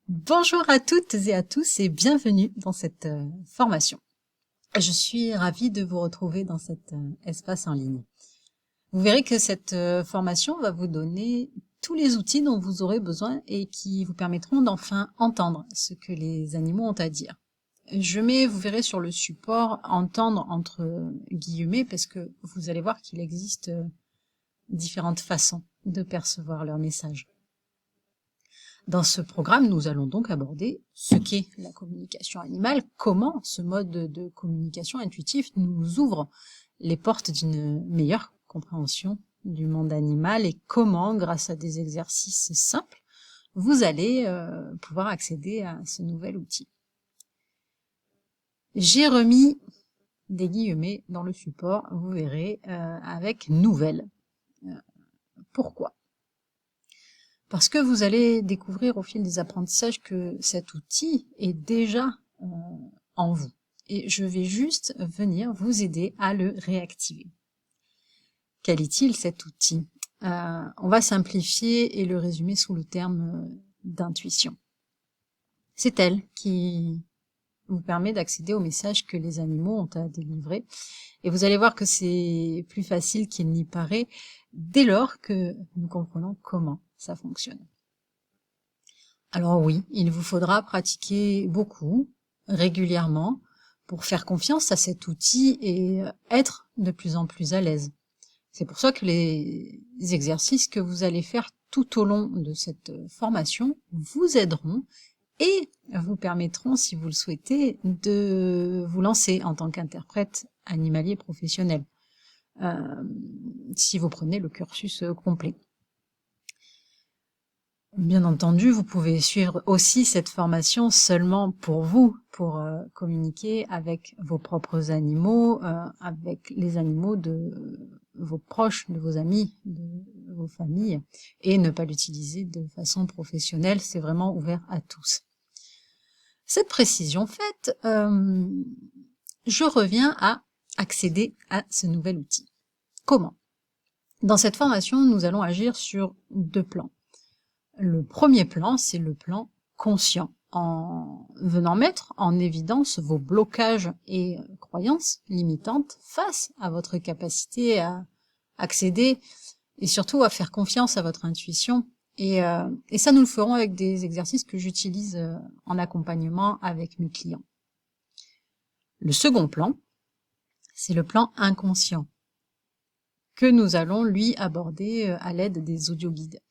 Bonjour à toutes et à tous et bienvenue dans cette formation. Je suis ravie de vous retrouver dans cet espace en ligne. Vous verrez que cette formation va vous donner tous les outils dont vous aurez besoin et qui vous permettront d'enfin entendre ce que les animaux ont à dire. Je mets, vous verrez sur le support, entendre entre guillemets parce que vous allez voir qu'il existe différentes façons de percevoir leur message. Dans ce programme, nous allons donc aborder ce qu'est la communication animale, comment ce mode de communication intuitif nous ouvre les portes d'une meilleure compréhension du monde animal et comment, grâce à des exercices simples, vous allez pouvoir accéder à ce nouvel outil. J'ai remis des guillemets dans le support, vous verrez, avec nouvelle. Pourquoi ? Parce que vous allez découvrir au fil des apprentissages que cet outil est déjà en vous. Et je vais juste venir vous aider à le réactiver. Quel est-il cet outil ? On va simplifier et le résumer sous le terme d'intuition. C'est elle qui vous permet d'accéder aux messages que les animaux ont à délivrer. Et vous allez voir que c'est plus facile qu'il n'y paraît dès lors que nous comprenons comment ça fonctionne. Alors oui, il vous faudra pratiquer beaucoup, régulièrement, pour faire confiance à cet outil et être de plus en plus à l'aise. C'est pour ça que les exercices que vous allez faire tout au long de cette formation vous aideront et vous permettront, si vous le souhaitez, de vous lancer en tant qu'interprète animalier professionnel, si vous prenez le cursus complet. Bien entendu, vous pouvez suivre aussi cette formation seulement pour vous, pour communiquer avec vos propres animaux, avec les animaux de vos proches, de vos amis, de vos familles, et ne pas l'utiliser de façon professionnelle, c'est vraiment ouvert à tous. Cette précision faite, je reviens à accéder à ce nouvel outil. Comment ? Dans cette formation, nous allons agir sur deux plans. Le premier plan, c'est le plan conscient, en venant mettre en évidence vos blocages et croyances limitantes face à votre capacité à accéder et surtout à faire confiance à votre intuition. Et ça, nous le ferons avec des exercices que j'utilise en accompagnement avec mes clients. Le second plan, c'est le plan inconscient, que nous allons, lui, aborder à l'aide des audioguides.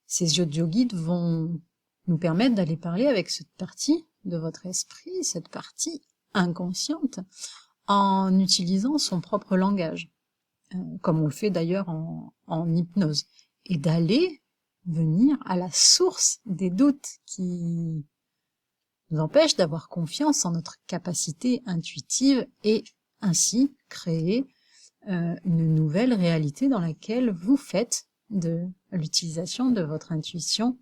Ces audioguides vont nous permettre d'aller parler avec cette partie de votre esprit, cette partie inconsciente, en utilisant son propre langage, comme on le fait d'ailleurs en hypnose, et d'aller venir à la source des doutes qui nous empêchent d'avoir confiance en notre capacité intuitive et ainsi créer une nouvelle réalité dans laquelle vous faites de l'utilisation de votre intuition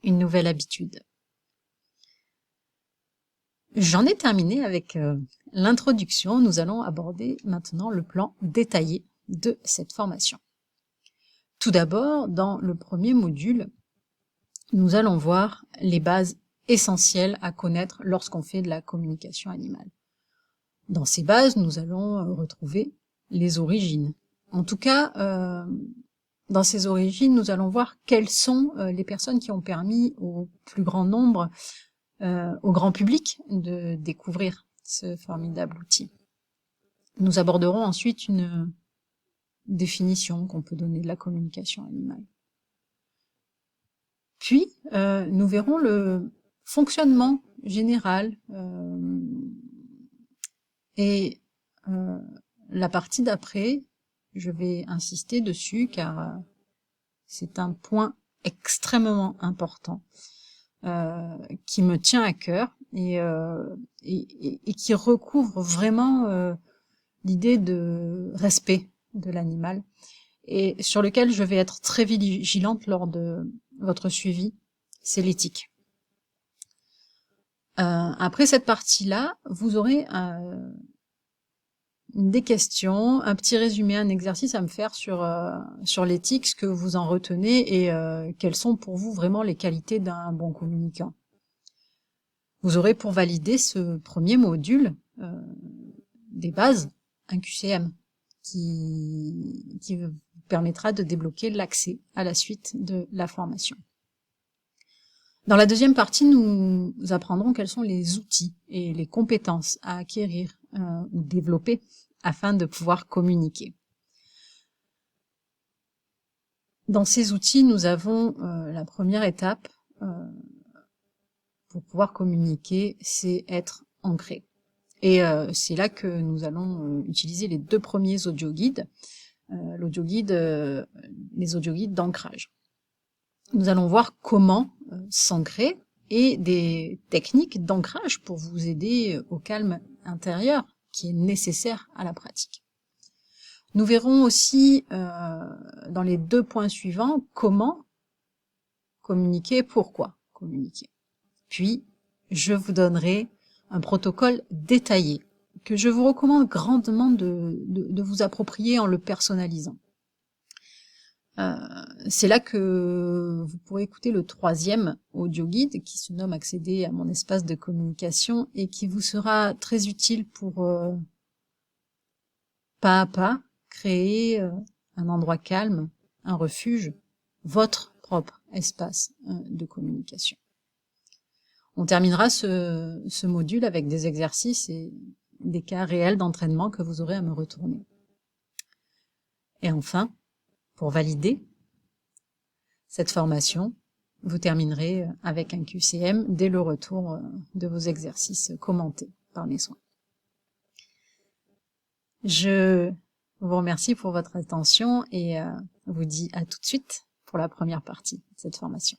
une nouvelle habitude. J'en ai terminé avec l'introduction. Nous allons aborder maintenant le plan détaillé de cette formation. Tout d'abord, dans le premier module, nous allons voir les bases essentielles à connaître lorsqu'on fait de la communication animale. Dans ces bases, nous allons retrouver les origines. En tout cas, dans ces origines, nous allons voir quelles sont les personnes qui ont permis au plus grand nombre, au grand public, de découvrir ce formidable outil. Nous aborderons ensuite une définition qu'on peut donner de la communication animale. Puis, nous verrons le fonctionnement général et la partie d'après, je vais insister dessus car c'est un point extrêmement important qui me tient à cœur et qui recouvre vraiment l'idée de respect de l'animal et sur lequel je vais être très vigilante lors de votre suivi, c'est l'éthique. Après cette partie-là, vous aurez des questions, un petit résumé, un exercice à me faire sur l'éthique, ce que vous en retenez et quelles sont pour vous vraiment les qualités d'un bon communicant. Vous aurez pour valider ce premier module des bases un QCM qui vous permettra de débloquer l'accès à la suite de la formation. Dans la deuxième partie, nous apprendrons quels sont les outils et les compétences à acquérir ou développer afin de pouvoir communiquer. Dans ces outils, nous avons la première étape pour pouvoir communiquer, c'est être ancré. Et c'est là que nous allons utiliser les deux premiers audioguides, les audioguides d'ancrage. Nous allons voir comment s'ancrer et des techniques d'ancrage pour vous aider au calme intérieur qui est nécessaire à la pratique. Nous verrons aussi dans les deux points suivants comment communiquer, pourquoi communiquer. Puis, je vous donnerai un protocole détaillé que je vous recommande grandement de vous approprier en le personnalisant. C'est là que vous pourrez écouter le troisième audio guide qui se nomme Accéder à mon espace de communication et qui vous sera très utile pour pas à pas créer un endroit calme, un refuge, votre propre espace de communication. On terminera ce module avec des exercices et des cas réels d'entraînement que vous aurez à me retourner. Et enfin, pour valider cette formation, vous terminerez avec un QCM dès le retour de vos exercices commentés par mes soins. Je vous remercie pour votre attention et vous dis à tout de suite pour la première partie de cette formation.